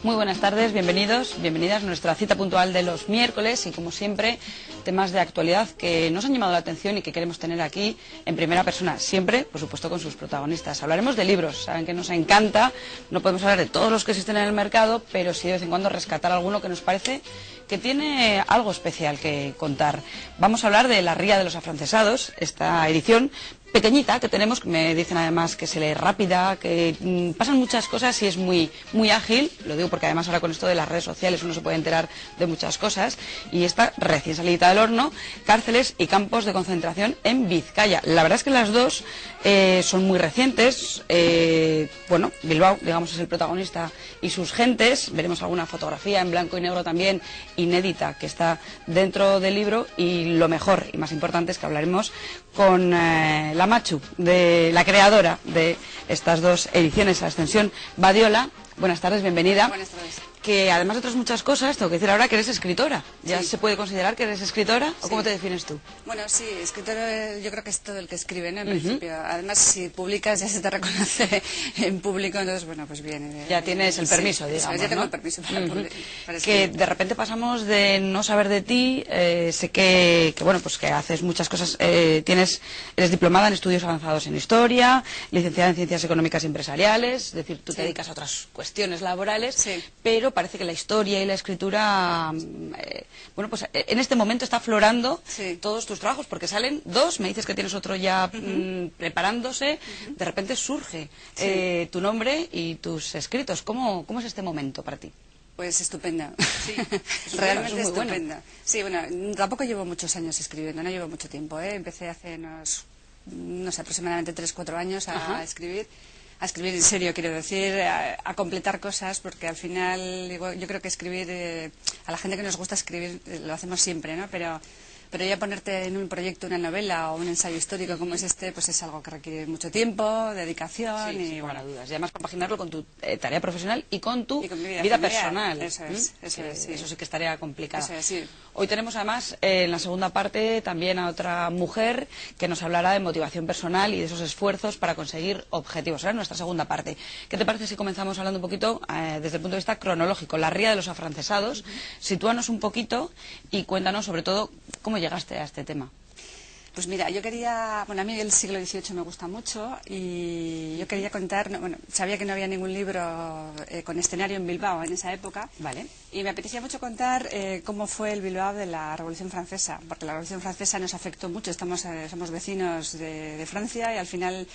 Muy buenas tardes, bienvenidos, bienvenidas a nuestra cita puntual de los miércoles y, como siempre, temas de actualidad que nos han llamado la atención y que queremos tener aquí en primera persona, siempre, por supuesto, con sus protagonistas. Hablaremos de libros, saben que nos encanta, no podemos hablar de todos los que existen en el mercado, pero sí de vez en cuando rescatar alguno que nos parece que tiene algo especial que contar. Vamos a hablar de La Ría de los Afrancesados, esta edición pequeñita que tenemos, que me dicen además que se lee rápida, que pasan muchas cosas y es muy ágil, lo digo porque además ahora con esto de las redes sociales uno se puede enterar de muchas cosas, y está recién salida del horno, Cárceles y campos de concentración en Vizcaya. La verdad es que las dos son muy recientes, bueno, Bilbao, digamos, es el protagonista y sus gentes, veremos alguna fotografía en blanco y negro también, inédita, que está dentro del libro, y lo mejor y más importante es que hablaremos con la Machu, de la creadora de estas dos ediciones, Ascensión Badiola. Buenas tardes, bienvenida. Buenas tardes. Que además de otras muchas cosas, tengo que decir ahora que eres escritora. ¿Ya Sí. se puede considerar que eres escritora? ¿O Sí. cómo te defines tú? Bueno, sí, escritor yo creo que es todo el que escribe, ¿no? En principio. Además, si publicas ya se te reconoce en público, entonces, bueno, pues bien. Ya tienes el permiso, sí, digamos, ya tengo ¿no? el permiso para, para Que escribir. de repente pasamos de no saber de ti, sé que bueno, pues que haces muchas cosas, eres diplomada en estudios avanzados en historia, licenciada en ciencias económicas y empresariales, es decir, tú te Sí. dedicas a otras cuestiones laborales, Sí. pero parece que la historia y la escritura, bueno, pues en este momento está aflorando Sí. todos tus trabajos, porque salen dos, me dices que tienes otro ya preparándose, de repente surge Sí. tu nombre y tus escritos. ¿Cómo es este momento para ti? Pues estupenda. Sí, Realmente eso es muy bueno. estupenda. Sí, bueno, tampoco llevo muchos años escribiendo, no llevo mucho tiempo, ¿eh? Empecé hace unos, no sé, aproximadamente 3-4 años Ajá. a escribir en serio, quiero decir, a completar cosas, porque al final yo creo que escribir, a la gente que nos gusta escribir, lo hacemos siempre, ¿no? Pero ya ponerte en un proyecto, una novela o un ensayo histórico como es este, pues es algo que requiere mucho tiempo, dedicación Sí, y sin lugar a bueno. dudas. Y además compaginarlo con tu tarea profesional y con tu Y con mi vida familiar. personal. Eso es, sí. Eso sí que es tarea complicada. Eso es, sí. Hoy tenemos además en la segunda parte también a otra mujer que nos hablará de motivación personal y de esos esfuerzos para conseguir objetivos. Será nuestra segunda parte. ¿Qué te parece si comenzamos hablando un poquito desde el punto de vista cronológico? La Ría de los Afrancesados. Sitúanos un poquito y cuéntanos sobre todo cómo llegaste a este tema. Pues mira, yo quería, bueno, a mí el siglo XVIII me gusta mucho y yo quería contar, bueno, sabía que no había ningún libro con escenario en Bilbao en esa época. Vale. Y me apetecía mucho contar cómo fue el Bilbao de la Revolución Francesa, porque la Revolución Francesa nos afectó mucho, somos vecinos de Francia y al final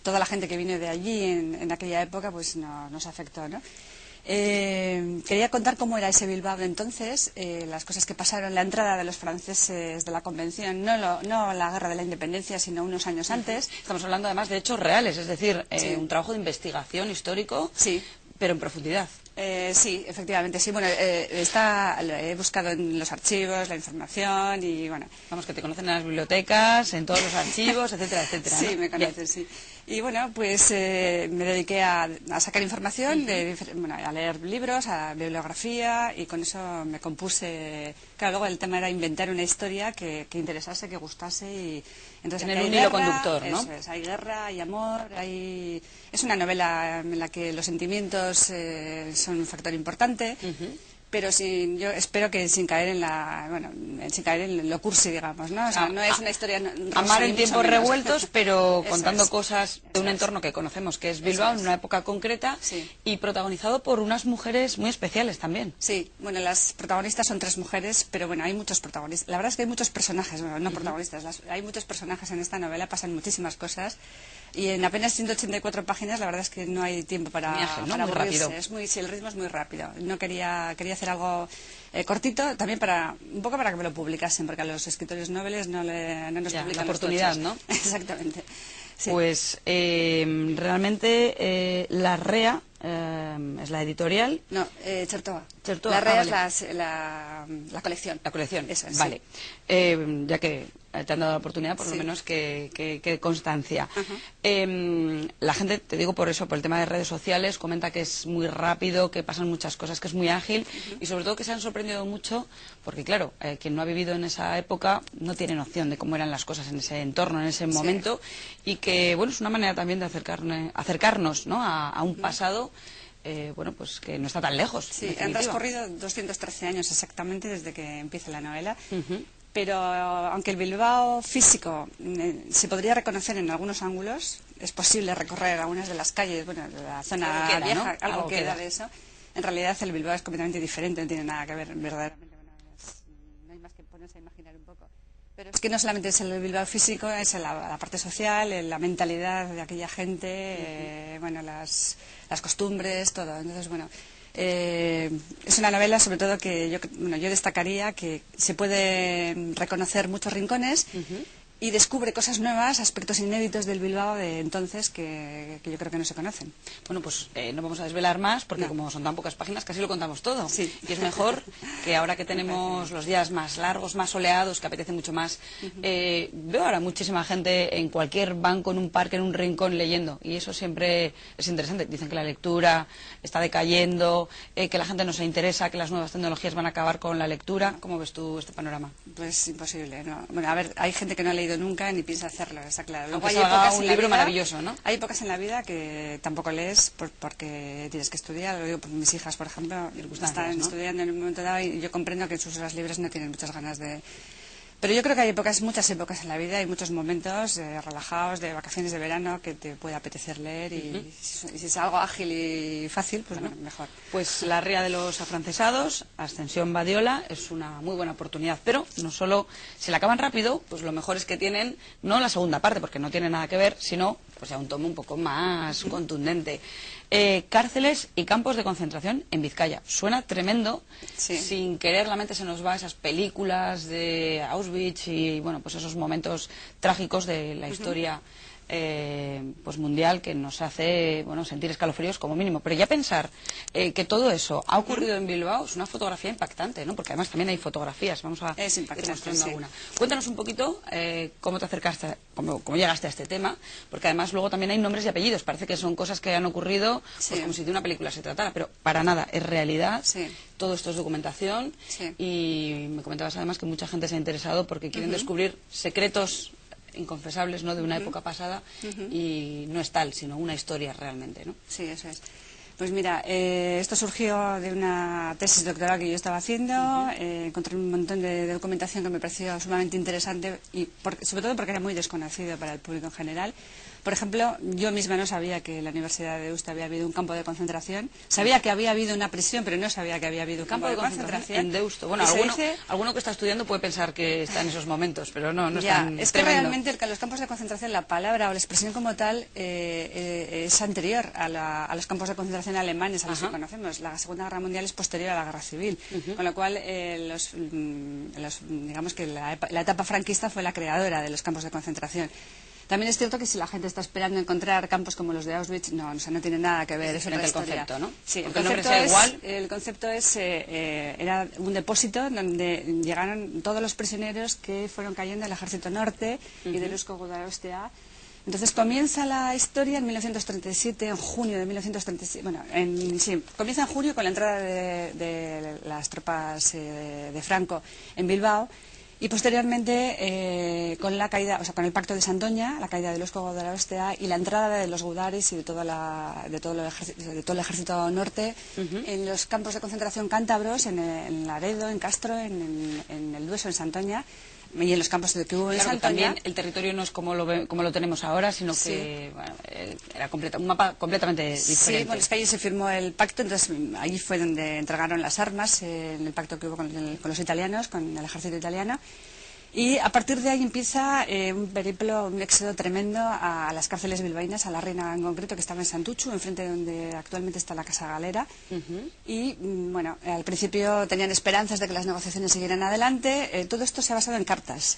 toda la gente que vino de allí en aquella época pues nos afectó, ¿no? Quería contar cómo era ese Bilbao de entonces, las cosas que pasaron, la entrada de los franceses de la Convención, no la Guerra de la Independencia, sino unos años antes. Estamos hablando además de hechos reales, es decir, Sí. un trabajo de investigación histórico, Sí. pero en profundidad. Sí, efectivamente, sí. Bueno, he buscado en los archivos la información y bueno. Vamos, que te conocen en las bibliotecas, en todos los archivos, etcétera, etcétera. Sí, ¿no? me conocen, sí. Y bueno, pues me dediqué a sacar información, bueno, a leer libros, a bibliografía y con eso me compuse. Claro, luego el tema era inventar una historia que interesase, que gustase y entonces Tener aquí un hay hilo guerra, conductor, ¿no? Eso es, hay guerra, hay amor, es una novela en la que los sentimientos son un factor importante. Pero yo espero que sin caer en lo cursi, digamos, ¿no? O sea, no es una historia rosa, Amar ni en mucho tiempos menos. revueltos, pero Eso contando es. cosas de un Eso es. entorno que conocemos, que es Bilbao, Eso es. en una época concreta, Sí. y protagonizado por unas mujeres muy especiales también. Sí, bueno, las protagonistas son 3 mujeres, pero bueno, hay muchos protagonistas. La verdad es que hay muchos personajes, bueno, no protagonistas, hay muchos personajes en esta novela, pasan muchísimas cosas. Y en apenas 184 páginas, la verdad es que no hay tiempo para Viaje, ¿no? para Muy aburrirse. rápido. Sí, el ritmo es muy rápido. No quería hacer algo cortito, también un poco para que me lo publicasen, porque a los escritores noveles no nos Ya, publican la oportunidad, los tochos. ¿no? Exactamente. Sí. Pues realmente La Rea es la editorial. No, Chertoa. Chertoa, La REA vale. es la colección. La colección, Eso es, vale. sí. Ya que te han dado la oportunidad, por lo Sí. menos que constancia. Ajá. La gente, te digo por eso, por el tema de redes sociales, comenta que es muy rápido, que pasan muchas cosas, que es muy ágil y sobre todo que se han sorprendido mucho porque, claro, quien no ha vivido en esa época no tiene noción de cómo eran las cosas en ese entorno, en ese momento y que, bueno, es una manera también de acercarnos, ¿no?, a un pasado bueno, pues que no está tan lejos. Sí, han transcurrido 213 años exactamente desde que empieza la novela. Pero aunque el Bilbao físico se podría reconocer en algunos ángulos, es posible recorrer algunas de las calles, bueno, de la zona queda, vieja, ¿no? algo queda de eso. En realidad el Bilbao es completamente diferente, no tiene nada que ver verdaderamente. Bueno, no hay más que ponerse a imaginar un poco. Pero es que no solamente es el Bilbao físico, es la parte social, la mentalidad de aquella gente, bueno, las costumbres, todo. Entonces, bueno, es una novela sobre todo que yo destacaría que se puede reconocer muchos rincones y descubre cosas nuevas, aspectos inéditos del Bilbao de entonces que yo creo que no se conocen. Bueno, pues no vamos a desvelar más porque como son tan pocas páginas casi lo contamos todo. Sí. Y es mejor que ahora que tenemos los días más largos, más soleados, que apetece mucho más. Veo ahora muchísima gente en cualquier banco, en un parque, en un rincón leyendo y eso siempre es interesante. Dicen que la lectura está decayendo, que la gente no se interesa, que las nuevas tecnologías van a acabar con la lectura. ¿Cómo ves tú este panorama? Pues imposible, ¿no? Bueno, a ver, hay gente que no ha leído nunca ni piensa hacerlo, está claro. Luego hay épocas un libro maravilloso, ¿no? Hay épocas en la vida que tampoco lees porque tienes que estudiar. Lo digo por mis hijas, por ejemplo, están estudiando en un momento dado y yo comprendo que en sus horas libres no tienen muchas ganas de... Pero yo creo que hay muchas épocas en la vida y muchos momentos relajados, de vacaciones de verano, que te puede apetecer leer y si es algo ágil y fácil, pues bueno, mejor. Pues La ría de los afrancesados, Ascensión Badiola, es una muy buena oportunidad, pero no solo si la acaban rápido, pues lo mejor es que tienen, no la segunda parte, porque no tiene nada que ver, sino pues ya un tomo un poco más contundente. Cárceles y campos de concentración en Vizcaya. Suena tremendo, sin querer la mente se nos va a esas películas de Auschwitz y bueno, pues esos momentos trágicos de la historia pues mundial que nos hace sentir escalofríos como mínimo. Pero ya pensar que todo eso ha ocurrido en Bilbao es una fotografía impactante, ¿no? Porque además también hay fotografías. Vamos a ir mostrando alguna. Cuéntanos un poquito cómo te acercaste, cómo llegaste a este tema, porque además luego también hay nombres y apellidos. Parece que son cosas que han ocurrido pues como si de una película se tratara, pero para nada, es realidad. Todo esto es documentación y me comentabas además que mucha gente se ha interesado porque quieren descubrir secretos inconfesables, ¿no?, de una época pasada y no es tal, sino una historia realmente, ¿no? Sí, eso es. Pues mira, esto surgió de una tesis doctoral que yo estaba haciendo, encontré un montón de documentación que me pareció sumamente interesante y sobre todo porque era muy desconocido para el público en general. Por ejemplo, yo misma no sabía que en la Universidad de Deusto había habido un campo de concentración. Sabía que había habido una prisión, pero no sabía que había habido un campo de concentración en Deusto. Bueno, alguno que está estudiando puede pensar que está en esos momentos, pero no es tan es que tremendo. Realmente los campos de concentración, la palabra o la expresión como tal, es anterior a los campos de concentración alemanes, a los que conocemos. La Segunda Guerra Mundial es posterior a la Guerra Civil, con lo cual digamos que la etapa franquista fue la creadora de los campos de concentración. También es cierto que si la gente está esperando encontrar campos como los de Auschwitz, no tiene nada que ver. Es otra historia. El concepto, ¿no? Sí, el concepto era un depósito donde llegaron todos los prisioneros que fueron cayendo del Ejército Norte y del Eusko Gudarostea. Entonces comienza la historia en 1937, en junio de 1937. Bueno, comienza en junio con la entrada de las tropas de Franco en Bilbao. Y posteriormente, con la caída, con el pacto de Santoña, la caída del Eusko Gudarostea y la entrada de los gudaris y de todo el ejército norte en los campos de concentración cántabros, en Laredo, en Castro, en el Dueso, en Santoña, y en los campos que hubo en Santoña. También el territorio no es como lo tenemos ahora, sino que era un mapa completamente diferente. Sí, bueno, es que allí se firmó el pacto, entonces allí fue donde entregaron las armas, en el pacto que hubo con los italianos, con el ejército italiano. Y a partir de ahí empieza un periplo, un éxodo tremendo a las cárceles bilbaínas, a la Reina en concreto, que estaba en Santuchu, enfrente de donde actualmente está la Casa Galera. Y bueno, al principio tenían esperanzas de que las negociaciones siguieran adelante. Todo esto se ha basado en cartas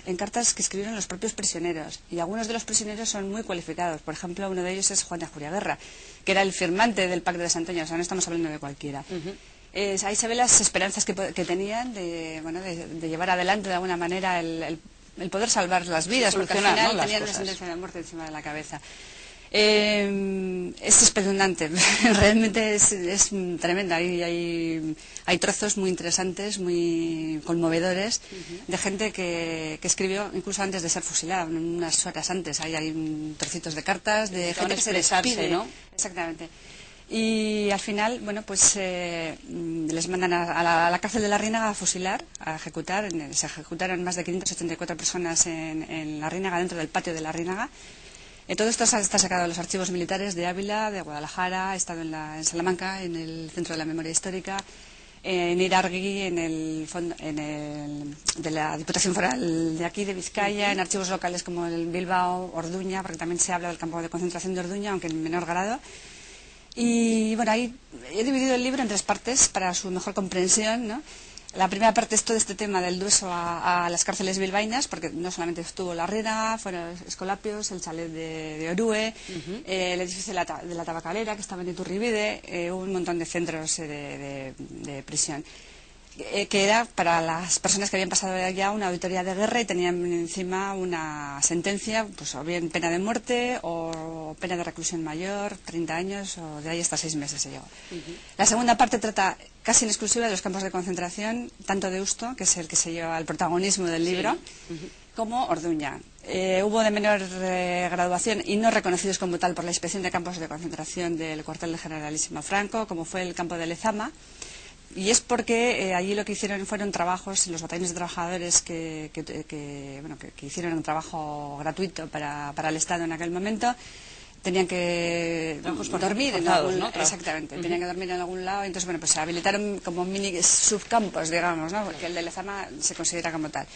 que escribieron los propios prisioneros. Y algunos de los prisioneros son muy cualificados. Por ejemplo, uno de ellos es Juan de Ajuriaguerra, que era el firmante del Pacto de Santoña. O sea, no estamos hablando de cualquiera. Ahí se ven las esperanzas que tenían de llevar adelante de alguna manera el poder salvar las vidas, porque al final tenían una sentencia de muerte encima de la cabeza. Es espeluznante, realmente es tremenda. Hay trozos muy interesantes, muy conmovedores, de gente que escribió incluso antes de ser fusilada, unas horas antes. Hay trocitos de cartas de gente que se despide, ¿no? Exactamente. Y al final, bueno, pues les mandan a la cárcel de Larrinaga a fusilar, a ejecutar. Se ejecutaron más de 584 personas en Larrinaga, dentro del patio de Larrinaga. Todo esto está sacado de los archivos militares de Ávila, de Guadalajara, he estado en Salamanca, en el Centro de la Memoria Histórica, en Irargui, de la Diputación Foral de aquí, de Vizcaya, en archivos locales como el Bilbao, Orduña, porque también se habla del campo de concentración de Orduña, aunque en menor grado. Y bueno, ahí he dividido el libro en 3 partes para su mejor comprensión, ¿no? La primera parte es todo este tema del dueso a las cárceles bilbaínas, porque no solamente estuvo Larrinaga, fueron Escolapios, el chalet de Orue, el edificio de la Tabacalera, que estaba en Iturribide, un montón de centros de prisión. Que era para las personas que habían pasado ya una auditoría de guerra y tenían encima una sentencia, pues o bien pena de muerte o pena de reclusión mayor, 30 años o de ahí hasta 6 meses se llegó. La segunda parte trata casi en exclusiva de los campos de concentración, tanto de Deusto, que es el que se lleva el protagonismo del libro, como Orduña. Hubo de menor graduación y no reconocidos como tal por la Inspección de Campos de Concentración del cuartel del Generalísimo Franco, como fue el campo de Lezama. Y es porque allí lo que hicieron fueron trabajos, los batallones de trabajadores que hicieron un trabajo gratuito para el Estado en aquel momento, tenían que dormir en algún lado. Exactamente, tenían que dormir en algún lado. Entonces, bueno, pues se habilitaron como mini subcampos, digamos, ¿no? Porque el de Lezama se considera como tal.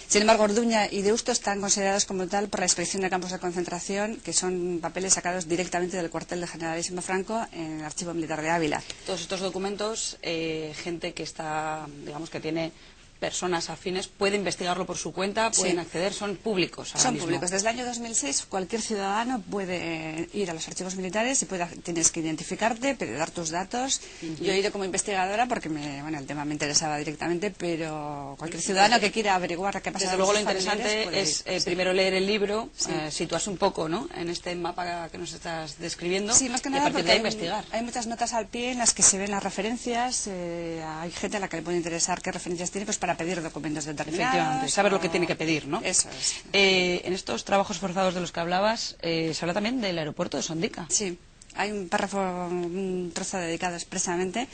Sin embargo, Orduña y Deusto están considerados como tal por la Inspección de Campos de Concentración, que son papeles sacados directamente del cuartel del Generalísimo Franco en el Archivo Militar de Ávila. Todos estos documentos, gente que está, digamos, que tiene personas afines, puede investigarlo por su cuenta, pueden acceder, son públicos ahora mismo. Públicos. Desde el año 2006 cualquier ciudadano puede ir a los archivos militares y tienes que identificarte, dar tus datos. Yo he ido como investigadora porque el tema me interesaba directamente, pero cualquier ciudadano que quiera averiguar qué ha pasado. Desde luego lo interesante es primero leer el libro, situarse un poco, ¿no?, en este mapa que nos estás describiendo, sí, más que y nada a partir de ahí investigar. Hay muchas notas al pie en las que se ven las referencias, hay gente a la que le puede interesar qué referencias tiene, pues para pedir documentos determinados. Efectivamente, saber lo que tiene que pedir, ¿no? Eso es. En estos trabajos forzados de los que hablabas, se habla también del aeropuerto de Sondica. Sí, hay un párrafo, un trozo dedicado expresamente.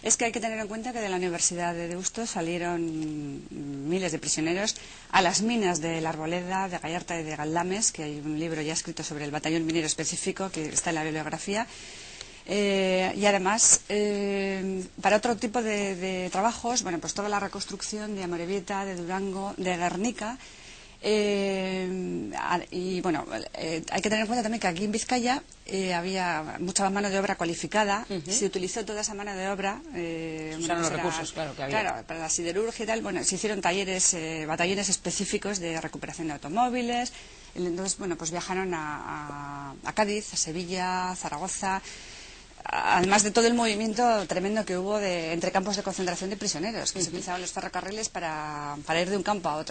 Es que hay que tener en cuenta que de la Universidad de Deusto salieron miles de prisioneros a las minas de la Arboleda, de Gallarta y de Galdames, que hay un libro ya escrito sobre el batallón minero específico que está en la bibliografía. Y además, para otro tipo de trabajos, bueno, pues toda la reconstrucción de Amorebieta, de Durango, de Guernica. Y bueno, hay que tener en cuenta también que aquí en Vizcaya había mucha mano de obra cualificada. Se utilizó toda esa mano de obra. Usaron los recursos, claro, que había. Claro, para la siderurgia y tal. Bueno, se hicieron talleres, batallones específicos de recuperación de automóviles. Entonces, bueno, pues viajaron a Cádiz, a Sevilla, a Zaragoza. Además de todo el movimiento tremendo que hubo entre campos de concentración de prisioneros, que se utilizaban los ferrocarriles para ir de un campo a otro.